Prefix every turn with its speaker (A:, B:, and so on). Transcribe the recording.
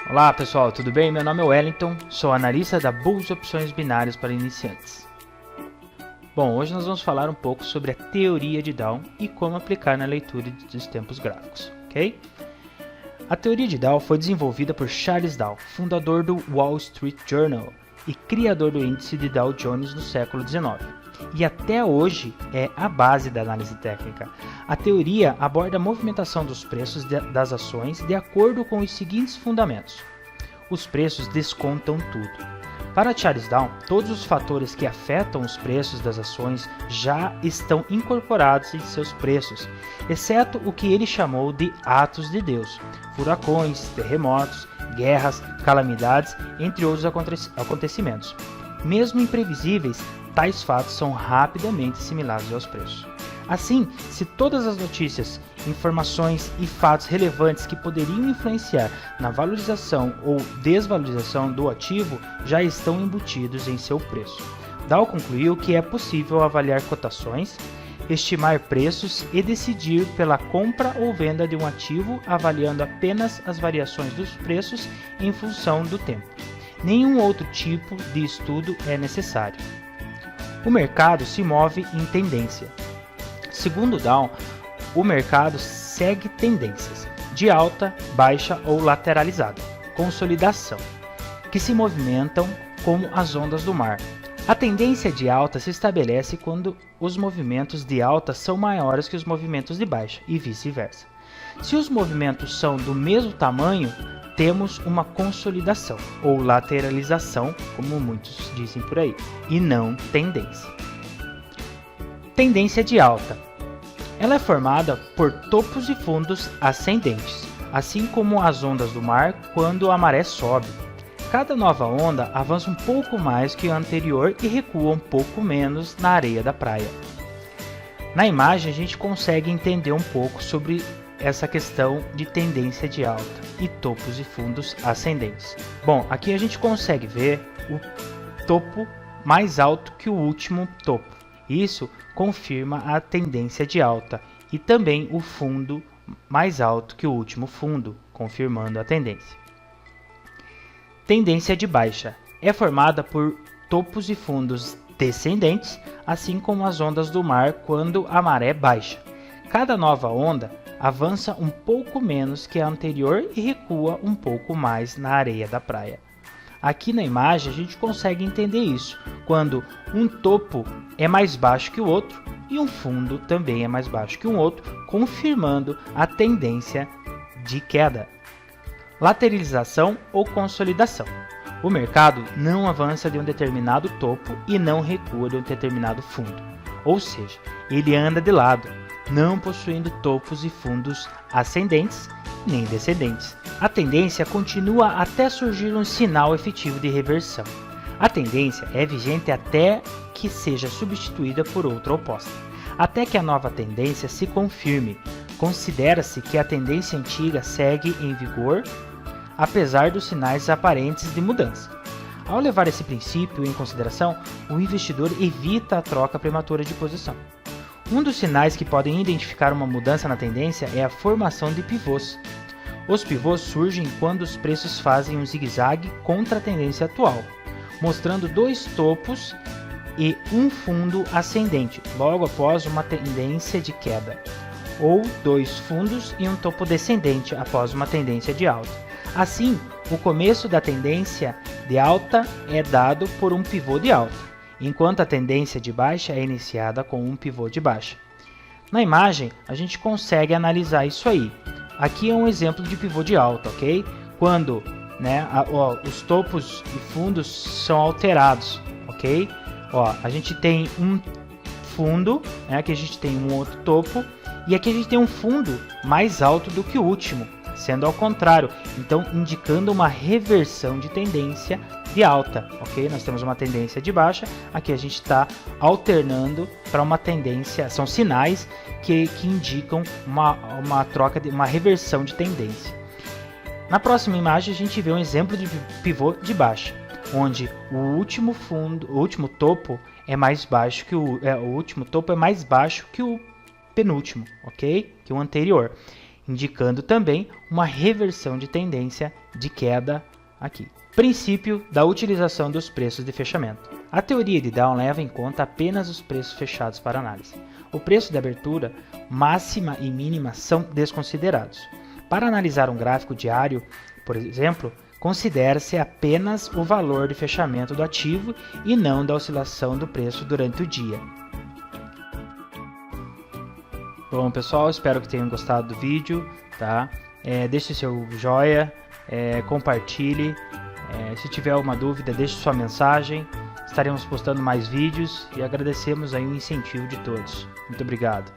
A: Olá pessoal, tudo bem? Meu nome é Wellington, sou analista da Bulls Opções Binárias para Iniciantes. Bom, hoje nós vamos falar um pouco sobre a teoria de Down e como aplicar na leitura dos tempos gráficos, ok? A teoria de Down foi desenvolvida por Charles Dow, fundador do Wall Street Journal e criador do índice de Dow Jones no século XIX, e até hoje é a base da análise técnica. A teoria aborda a movimentação dos preços das ações de acordo com os seguintes fundamentos. Os preços descontam tudo. Para Charles Dow, todos os fatores que afetam os preços das ações já estão incorporados em seus preços, exceto o que ele chamou de atos de Deus, furacões, terremotos, guerras, calamidades, entre outros acontecimentos. Mesmo imprevisíveis, tais fatos são rapidamente assimilados aos preços. Assim, se todas as notícias, informações e fatos relevantes que poderiam influenciar na valorização ou desvalorização do ativo já estão embutidos em seu preço, Dow concluiu que é possível avaliar cotações, estimar preços e decidir pela compra ou venda de um ativo avaliando apenas as variações dos preços em função do tempo. Nenhum outro tipo de estudo é necessário. O mercado se move em tendência. Segundo Dow, o mercado segue tendências de alta, baixa ou lateralizada, consolidação, que se movimentam como as ondas do mar. A tendência de alta se estabelece quando os movimentos de alta são maiores que os movimentos de baixa e vice-versa. Se os movimentos são do mesmo tamanho, temos uma consolidação ou lateralização, como muitos dizem por aí, e não tendência. Tendência de alta. Ela é formada por topos e fundos ascendentes, assim como as ondas do mar quando a maré sobe. Cada nova onda avança um pouco mais que a anterior e recua um pouco menos na areia da praia. Na imagem a gente consegue entender um pouco sobre essa questão de tendência de alta e topos e fundos ascendentes. Bom, aqui a gente consegue ver o topo mais alto que o último topo. Isso confirma a tendência de alta e também o fundo mais alto que o último fundo, confirmando a tendência. Tendência de baixa é formada por topos e fundos descendentes, assim como as ondas do mar quando a maré baixa. Cada nova onda avança um pouco menos que a anterior e recua um pouco mais na areia da praia. Aqui na imagem a gente consegue entender isso, quando um topo é mais baixo que o outro e um fundo também é mais baixo que um outro, confirmando a tendência de queda. Lateralização ou consolidação. O mercado não avança de um determinado topo e não recua de um determinado fundo, ou seja, ele anda de lado, não possuindo topos e fundos ascendentes nem descendentes. A tendência continua até surgir um sinal efetivo de reversão. A tendência é vigente até que seja substituída por outra oposta. Até que a nova tendência se confirme, considera-se que a tendência antiga segue em vigor, apesar dos sinais aparentes de mudança. Ao levar esse princípio em consideração, o investidor evita a troca prematura de posição. Um dos sinais que podem identificar uma mudança na tendência é a formação de pivôs. Os pivôs surgem quando os preços fazem um zigue-zague contra a tendência atual, mostrando dois topos e um fundo ascendente, logo após uma tendência de queda, ou dois fundos e um topo descendente após uma tendência de alta. Assim, o começo da tendência de alta é dado por um pivô de alta, enquanto a tendência de baixa é iniciada com um pivô de baixa. Na imagem, a gente consegue analisar isso aí. Aqui é um exemplo de pivô de alta, ok? Quando os topos e fundos são alterados, ok? A gente tem um fundo, aqui a gente tem um outro topo, e aqui a gente tem um fundo mais alto do que o último, sendo ao contrário, então indicando uma reversão de tendência de alta, ok? Nós temos uma tendência de baixa, aqui a gente está alternando para uma tendência, são sinais que indicam uma troca, uma reversão de tendência. Na próxima imagem a gente vê um exemplo de pivô de baixa, onde o último topo é mais baixo que o último topo é mais baixo que o penúltimo, ok? Que o anterior. indicando também uma reversão de tendência de queda aqui. Princípio da utilização dos preços de fechamento. A teoria de Down leva em conta apenas os preços fechados para análise. O preço de abertura, máxima e mínima são desconsiderados. Para analisar um gráfico diário, por exemplo, considera-se apenas o valor de fechamento do ativo e não da oscilação do preço durante o dia. Bom, pessoal, espero que tenham gostado do vídeo, tá? Deixe seu joinha, compartilhe. Se tiver alguma dúvida, deixe sua mensagem. Estaremos postando mais vídeos e agradecemos aí o incentivo de todos. Muito obrigado.